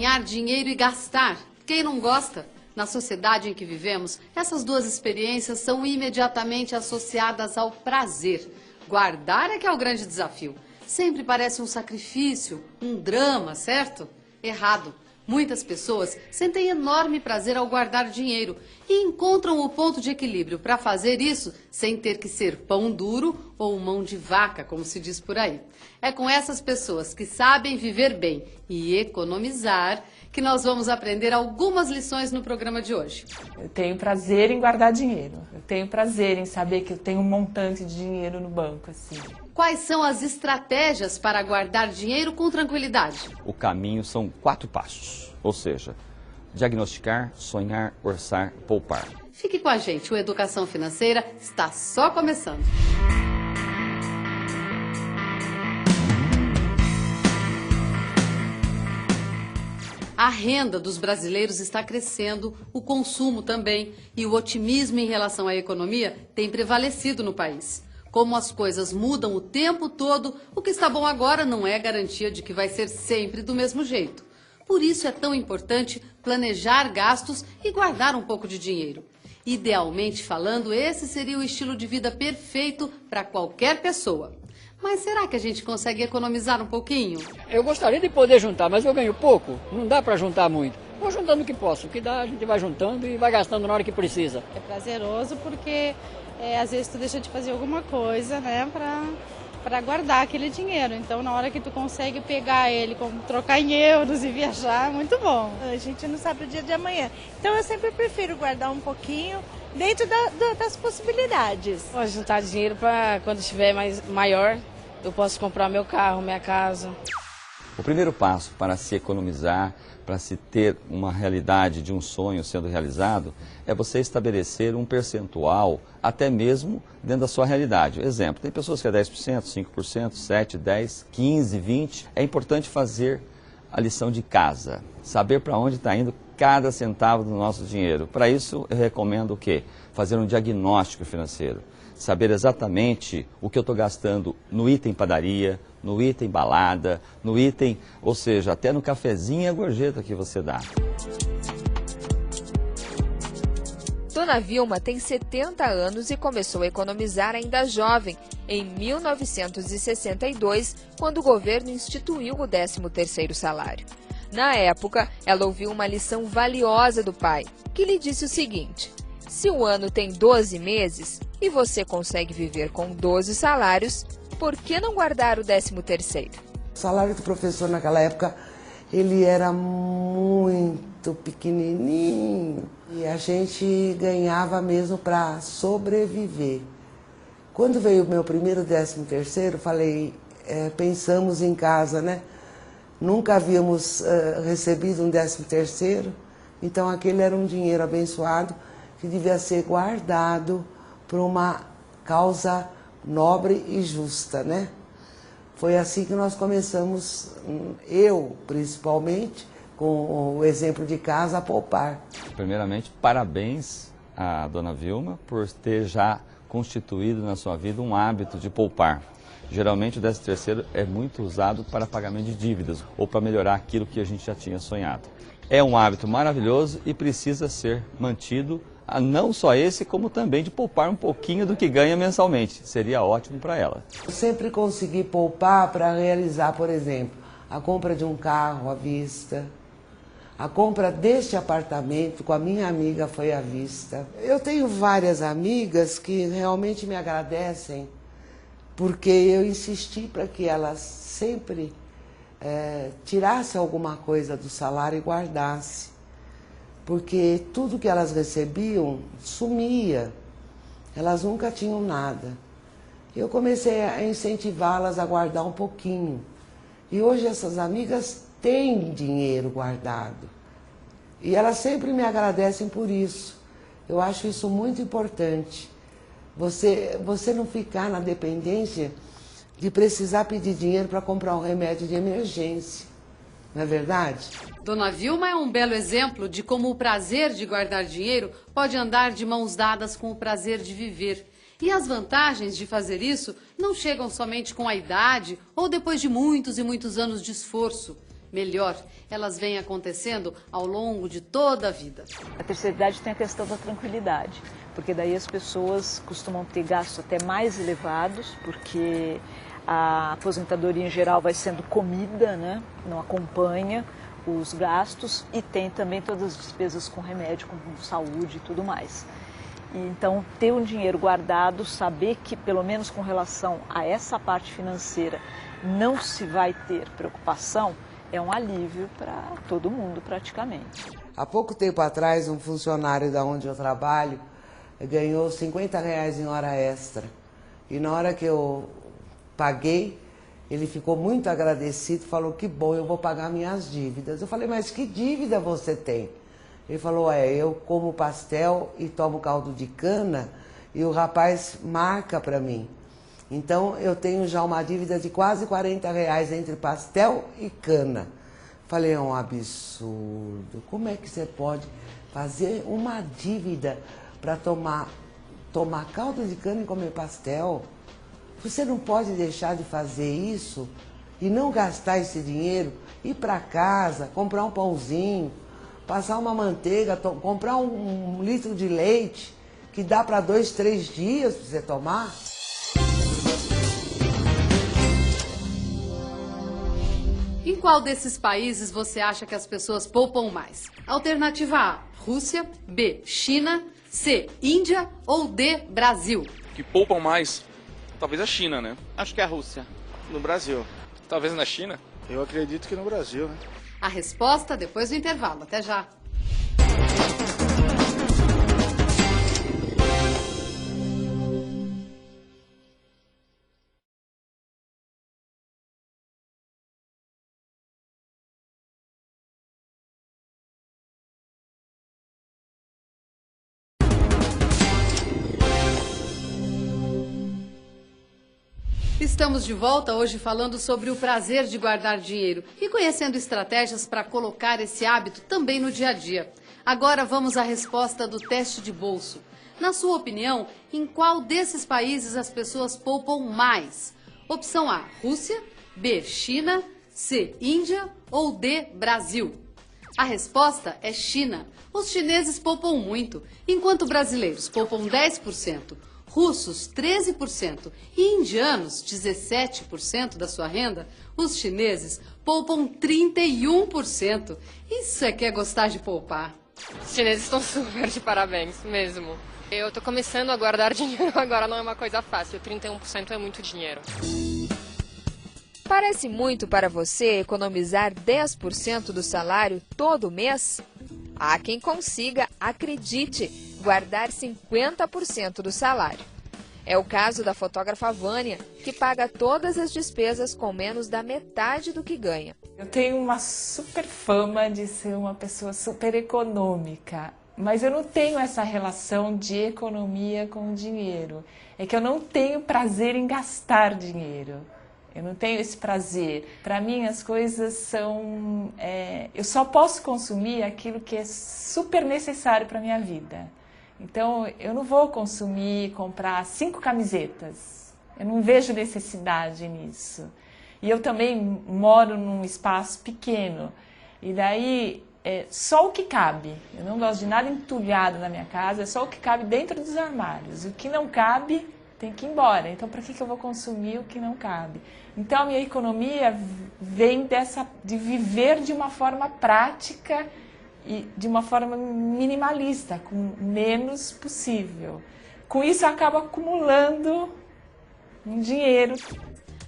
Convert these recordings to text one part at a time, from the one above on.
ganhar dinheiro e gastar. Quem não gosta? Na sociedade em que vivemos, essas duas experiências são imediatamente associadas ao prazer. Guardar é que é o grande desafio. Sempre parece um sacrifício, um drama, certo? Errado. Muitas pessoas sentem enorme prazer ao guardar dinheiro e encontram o ponto de equilíbrio para fazer isso sem ter que ser pão duro ou mão de vaca, como se diz por aí. É com essas pessoas que sabem viver bem e economizar que nós vamos aprender algumas lições no programa de hoje. Eu tenho prazer em guardar dinheiro. Eu tenho prazer em saber que eu tenho um montante de dinheiro no banco, assim. Quais são as estratégias para guardar dinheiro com tranquilidade? O caminho são 4 passos, ou seja, diagnosticar, sonhar, orçar, poupar. Fique com a gente, o Educação Financeira está só começando. A renda dos brasileiros está crescendo, o consumo também e o otimismo em relação à economia tem prevalecido no país. Como as coisas mudam o tempo todo, o que está bom agora não é garantia de que vai ser sempre do mesmo jeito. Por isso é tão importante planejar gastos e guardar um pouco de dinheiro. Idealmente falando, esse seria o estilo de vida perfeito para qualquer pessoa. Mas será que a gente consegue economizar um pouquinho? Eu gostaria de poder juntar, mas eu ganho pouco, não dá para juntar muito. Vou juntando o que posso, o que dá a gente vai juntando e vai gastando na hora que precisa. É prazeroso porque às vezes tu deixa de fazer alguma coisa, né, para guardar aquele dinheiro. Então na hora que tu consegue pegar ele, como trocar em euros e viajar, é muito bom. A gente não sabe o dia de amanhã. Então eu sempre prefiro guardar um pouquinho dentro das possibilidades. Vou juntar dinheiro para quando estiver maior, eu posso comprar meu carro, minha casa. O primeiro passo para se economizar, para se ter uma realidade de um sonho sendo realizado, é você estabelecer um percentual, até mesmo dentro da sua realidade. Exemplo, tem pessoas que é 10%, 5%, 7%, 10%, 15%, 20%. É importante fazer a lição de casa, saber para onde está indo cada centavo do nosso dinheiro. Para isso, eu recomendo o quê? Fazer um diagnóstico financeiro. Saber exatamente o que eu estou gastando no item padaria, no item balada, no item, ou seja, até no cafezinho e a gorjeta que você dá. Dona Vilma tem 70 anos e começou a economizar ainda jovem, em 1962, quando o governo instituiu o 13º salário. Na época, ela ouviu uma lição valiosa do pai, que lhe disse o seguinte: se o ano tem 12 meses e você consegue viver com 12 salários, por que não guardar o 13º? O salário do professor naquela época, ele era muito pequenininho e a gente ganhava mesmo para sobreviver. Quando veio o meu primeiro 13º, falei, pensamos em casa, né? Nunca havíamos recebido um 13º, então aquele era um dinheiro abençoado que devia ser guardado por uma causa nobre e justa, né? Foi assim que nós começamos, eu principalmente, com o exemplo de casa, a poupar. Primeiramente, parabéns à dona Vilma por ter já constituído na sua vida um hábito de poupar. Geralmente o 13º é muito usado para pagamento de dívidas ou para melhorar aquilo que a gente já tinha sonhado. É um hábito maravilhoso e precisa ser mantido, não só esse, como também de poupar um pouquinho do que ganha mensalmente. Seria ótimo para ela. Eu sempre consegui poupar para realizar, por exemplo, a compra de um carro à vista, a compra deste apartamento com a minha amiga foi à vista. Eu tenho várias amigas que realmente me agradecem, porque eu insisti para que elas sempre tirassem alguma coisa do salário e guardassem. Porque tudo que elas recebiam sumia, elas nunca tinham nada. Eu comecei a incentivá-las a guardar um pouquinho. E hoje essas amigas têm dinheiro guardado. E elas sempre me agradecem por isso. Eu acho isso muito importante. Você não ficar na dependência de precisar pedir dinheiro para comprar um remédio de emergência. Não é verdade? Dona Vilma é um belo exemplo de como o prazer de guardar dinheiro pode andar de mãos dadas com o prazer de viver. E as vantagens de fazer isso não chegam somente com a idade ou depois de muitos e muitos anos de esforço. Melhor, elas vêm acontecendo ao longo de toda a vida. A terceira idade tem a questão da tranquilidade, porque daí as pessoas costumam ter gastos até mais elevados, porque a aposentadoria em geral vai sendo comida, né? Não acompanha os gastos, e tem também todas as despesas com remédio, com saúde e tudo mais. Então, ter um dinheiro guardado, saber que, pelo menos com relação a essa parte financeira, não se vai ter preocupação, é um alívio para todo mundo praticamente. Há pouco tempo atrás, um funcionário da onde eu trabalho ganhou R$50 em hora extra. E na hora que eu paguei, ele ficou muito agradecido, falou que bom, eu vou pagar minhas dívidas. Eu falei, mas que dívida você tem? Ele falou, eu como pastel e tomo caldo de cana e o rapaz marca para mim. Então eu tenho já uma dívida de quase R$40 entre pastel e cana. Falei, é um absurdo. Como é que você pode fazer uma dívida para tomar caldo de cana e comer pastel? Você não pode deixar de fazer isso e não gastar esse dinheiro, ir para casa, comprar um pãozinho, passar uma manteiga, comprar um litro de leite, que dá para 2, 3 dias para você tomar. Em qual desses países você acha que as pessoas poupam mais? Alternativa A, Rússia, B, China, C, Índia ou D, Brasil? Que poupam mais? Talvez a China, né? Acho que é a Rússia. No Brasil. Talvez na China? Eu acredito que no Brasil, né? A resposta depois do intervalo. Até já. Estamos de volta hoje falando sobre o prazer de guardar dinheiro e conhecendo estratégias para colocar esse hábito também no dia a dia. Agora vamos à resposta do teste de bolso. Na sua opinião, em qual desses países as pessoas poupam mais? Opção A, Rússia, B, China, C, Índia ou D, Brasil? A resposta é China. Os chineses poupam muito, enquanto brasileiros poupam 10%. Russos, 13%, e indianos, 17% da sua renda, os chineses poupam 31%. Isso é que é gostar de poupar. Os chineses estão super de parabéns, mesmo. Eu estou começando a guardar dinheiro agora, não é uma coisa fácil, 31% é muito dinheiro. Parece muito para você economizar 10% do salário todo mês? Há quem consiga, acredite, guardar 50% do salário. É o caso da fotógrafa Vânia, que paga todas as despesas com menos da metade do que ganha. Eu tenho uma super fama de ser uma pessoa super econômica, mas eu não tenho essa relação de economia com o dinheiro. É que eu não tenho prazer em gastar dinheiro. Eu não tenho esse prazer. Para mim, as coisas são... eu só posso consumir aquilo que é super necessário para a minha vida. Então, eu não vou comprar 5 camisetas. Eu não vejo necessidade nisso. E eu também moro num espaço pequeno. E daí, só o que cabe. Eu não gosto de nada entulhado na minha casa, é só o que cabe dentro dos armários. O que não cabe tem que ir embora. Então, para que eu vou consumir o que não cabe? Então, a minha economia vem de viver de uma forma prática e de uma forma minimalista, com menos possível. Com isso, eu acabo acumulando um dinheiro.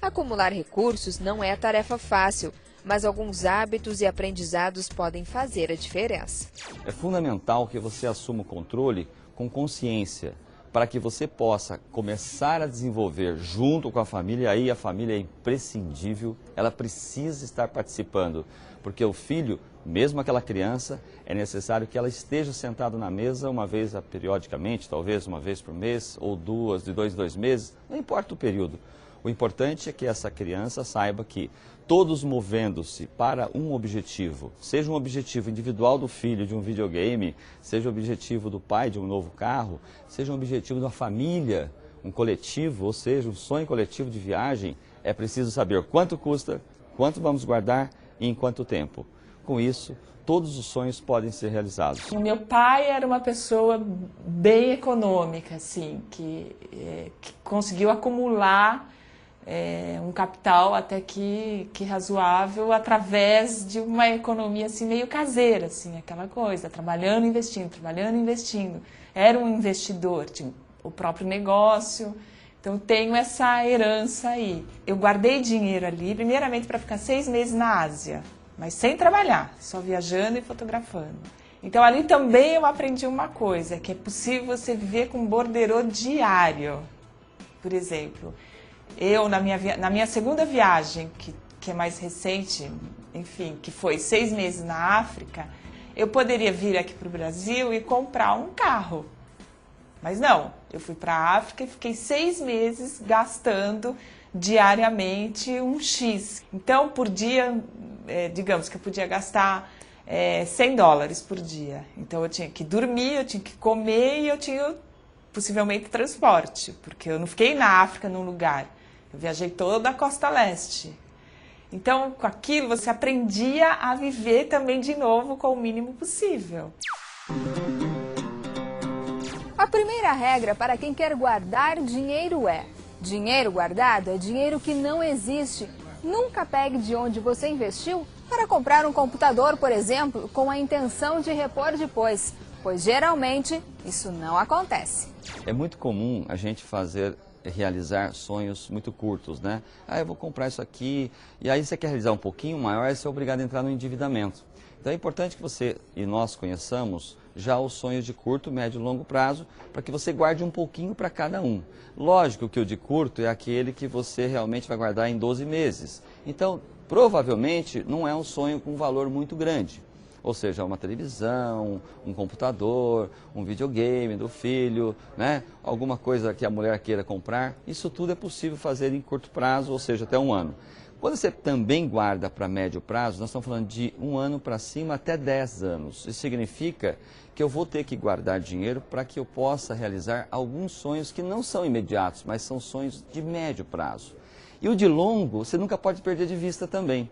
Acumular recursos não é tarefa fácil, mas alguns hábitos e aprendizados podem fazer a diferença. É fundamental que você assuma o controle com consciência, para que você possa começar a desenvolver junto com a família. Aí a família é imprescindível, ela precisa estar participando, porque o filho, mesmo aquela criança, é necessário que ela esteja sentada na mesa uma vez periodicamente, talvez uma vez por mês, ou duas, de 2 em 2 meses, não importa o período. O importante é que essa criança saiba que todos movendo-se para um objetivo, seja um objetivo individual do filho de um videogame, seja o objetivo do pai de um novo carro, seja um objetivo da família, um coletivo, ou seja, um sonho coletivo de viagem, é preciso saber quanto custa, quanto vamos guardar, e em quanto tempo. Com isso, todos os sonhos podem ser realizados. O meu pai era uma pessoa bem econômica, assim, que conseguiu acumular um capital até que razoável através de uma economia assim, meio caseira, assim, aquela coisa, trabalhando, investindo. Era um investidor, tinha o próprio negócio, então tenho essa herança aí. Eu guardei dinheiro ali, primeiramente para ficar 6 meses na Ásia, mas sem trabalhar, só viajando e fotografando. Então ali também eu aprendi uma coisa, que é possível você viver com um borderô diário. Por exemplo, eu na minha segunda viagem, que é mais recente, enfim, que foi 6 meses na África, eu poderia vir aqui para o Brasil e comprar um carro. Mas não, eu fui para a África e fiquei 6 meses gastando diariamente um X. Então, por dia, digamos que eu podia gastar $100 por dia. Então, eu tinha que dormir, eu tinha que comer e eu tinha possivelmente transporte, porque eu não fiquei na África num lugar. Eu viajei toda a costa leste. Então, com aquilo, você aprendia a viver também de novo com o mínimo possível. A primeira regra para quem quer guardar dinheiro é: dinheiro guardado é dinheiro que não existe. Nunca pegue de onde você investiu para comprar um computador, por exemplo, com a intenção de repor depois, pois geralmente isso não acontece. É muito comum a gente realizar sonhos muito curtos, né? Eu vou comprar isso aqui, e aí você quer realizar um pouquinho maior, aí você é obrigado a entrar no endividamento. Então é importante que você e nós conheçamos já os sonhos de curto, médio e longo prazo, para que você guarde um pouquinho para cada um. Lógico que o de curto é aquele que você realmente vai guardar em 12 meses. Então, provavelmente, não é um sonho com um valor muito grande. Ou seja, uma televisão, um computador, um videogame do filho, né? Alguma coisa que a mulher queira comprar. Isso tudo é possível fazer em curto prazo, ou seja, até 1 ano. Quando você também guarda para médio prazo, nós estamos falando de 1 ano para cima até 10 anos. Isso significa que eu vou ter que guardar dinheiro para que eu possa realizar alguns sonhos que não são imediatos, mas são sonhos de médio prazo. E o de longo, você nunca pode perder de vista também.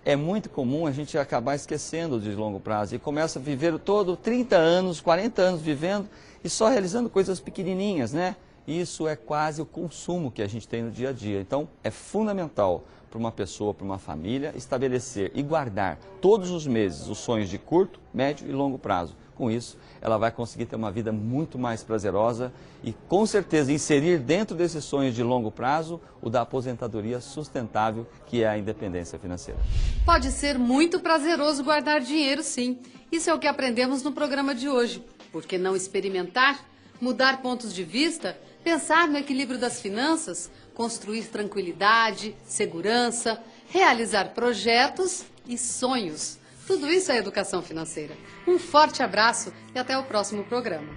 É muito comum a gente acabar esquecendo de longo prazo e começa a viver todo 30 anos, 40 anos vivendo e só realizando coisas pequenininhas, né? Isso é quase o consumo que a gente tem no dia a dia. Então, é fundamental para uma pessoa, para uma família, estabelecer e guardar todos os meses os sonhos de curto, médio e longo prazo. Com isso, ela vai conseguir ter uma vida muito mais prazerosa e, com certeza, inserir dentro desses sonhos de longo prazo o da aposentadoria sustentável, que é a independência financeira. Pode ser muito prazeroso guardar dinheiro, sim. Isso é o que aprendemos no programa de hoje. Por que não experimentar, mudar pontos de vista, pensar no equilíbrio das finanças, construir tranquilidade, segurança, realizar projetos e sonhos. Tudo isso é educação financeira. Um forte abraço e até o próximo programa.